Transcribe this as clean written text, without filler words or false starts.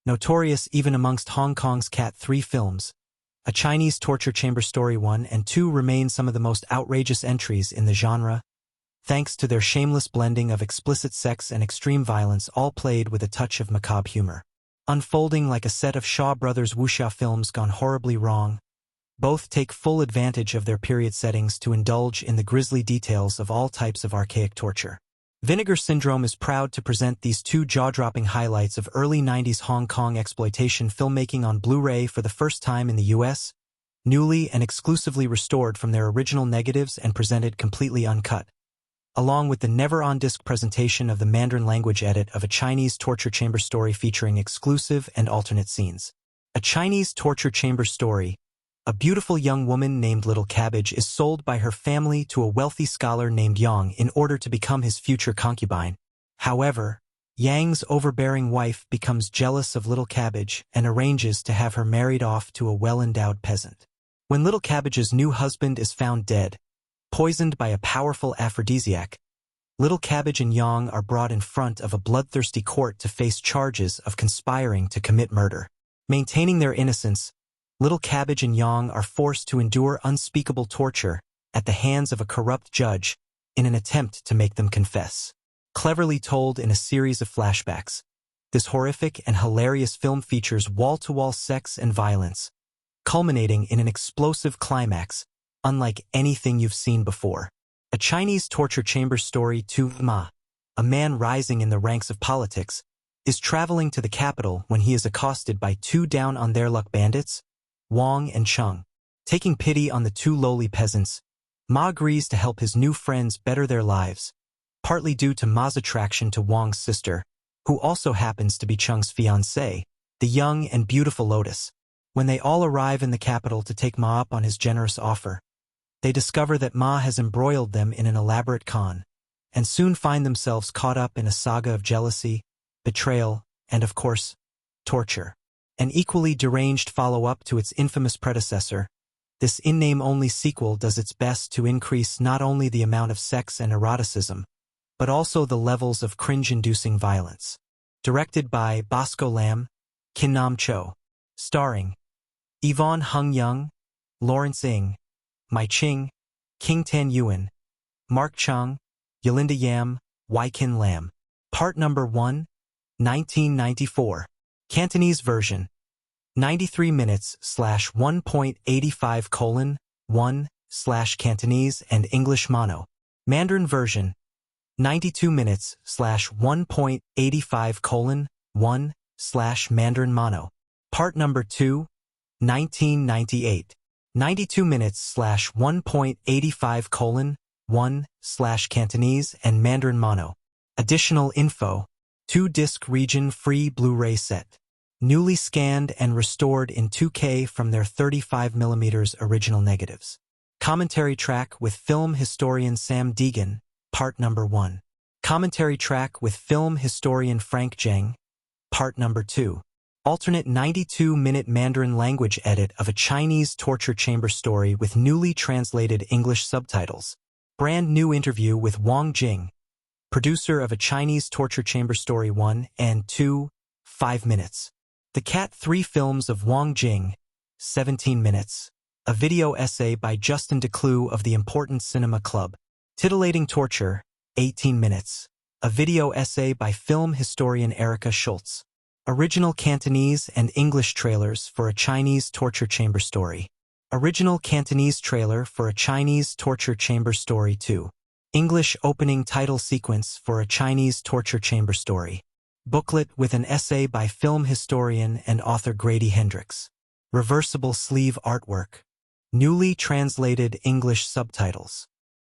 Notorious even amongst Hong Kong's Cat 3 films, A Chinese Torture Chamber Story 1 and 2 remain some of the most outrageous entries in the genre, thanks to their shameless blending of explicit sex and extreme violence, all played with a touch of macabre humor. Unfolding like a set of Shaw Brothers wuxia films gone horribly wrong, both take full advantage of their period settings to indulge in the grisly details of all types of archaic torture. Vinegar Syndrome is proud to present these two jaw-dropping highlights of early 90s Hong Kong exploitation filmmaking on Blu-ray for the first time in the US, newly and exclusively restored from their original negatives and presented completely uncut, along with the never-on-disc presentation of the Mandarin language edit of A Chinese Torture Chamber Story featuring exclusive and alternate scenes. A Chinese Torture Chamber Story. A beautiful young woman named Little Cabbage is sold by her family to a wealthy scholar named Yang in order to become his future concubine. However, Yang's overbearing wife becomes jealous of Little Cabbage and arranges to have her married off to a well-endowed peasant. When Little Cabbage's new husband is found dead, poisoned by a powerful aphrodisiac, Little Cabbage and Yang are brought in front of a bloodthirsty court to face charges of conspiring to commit murder. Maintaining their innocence, Little Cabbage and Yang are forced to endure unspeakable torture at the hands of a corrupt judge in an attempt to make them confess. Cleverly told in a series of flashbacks, this horrific and hilarious film features wall-to-wall sex and violence, culminating in an explosive climax unlike anything you've seen before. A Chinese Torture Chamber Story 2. Ma, a man rising in the ranks of politics, is traveling to the capital when he is accosted by two down-on-their-luck bandits, Wang and Cheng. Taking pity on the two lowly peasants, Ma agrees to help his new friends better their lives, partly due to Ma's attraction to Wang's sister, who also happens to be Cheng's fiancée, the young and beautiful Lotus. When they all arrive in the capital to take Ma up on his generous offer, they discover that Ma has embroiled them in an elaborate con, and soon find themselves caught up in a saga of jealousy, betrayal, and of course, torture. An equally deranged follow-up to its infamous predecessor, this in-name-only sequel does its best to increase not only the amount of sex and eroticism, but also the levels of cringe-inducing violence. Directed by Bosco Lam, Kin Nam Cho. Starring Yvonne Hung Young, Lawrence Ng, Mai Ching, King Tan Yuan, Mark Chung, Yolinda Yam, Wai Kin Lam. Part Number 1, 1994. Cantonese version. 93 minutes /1.85:1 Cantonese and English mono. Mandarin version. 92 minutes /1.85:1 Mandarin mono. Part Number 2, 1998. 92 minutes /1.85:1 Cantonese and Mandarin mono. Additional info. 2-disc region-free Blu-ray set. Newly scanned and restored in 2K from their 35mm original negatives. Commentary track with film historian Sam Deegan, Part Number 1. Commentary track with film historian Frank Zheng, Part Number 2. Alternate 92-minute Mandarin language edit of A Chinese Torture Chamber Story with newly translated English subtitles. Brand new interview with Wang Jing, producer of A Chinese Torture Chamber Story 1 and 2, 5 minutes. The Cat 3 films of Wang Jing, 17 minutes. A video essay by Justin Decloux of the Important Cinema Club. Titillating Torture, 18 minutes. A video essay by film historian Erica Schultz. Original Cantonese and English trailers for A Chinese Torture Chamber Story. Original Cantonese trailer for A Chinese Torture Chamber Story 2. English opening title sequence for A Chinese Torture Chamber Story. Booklet with an essay by film historian and author Grady Hendrix. Reversible sleeve artwork. Newly translated English subtitles.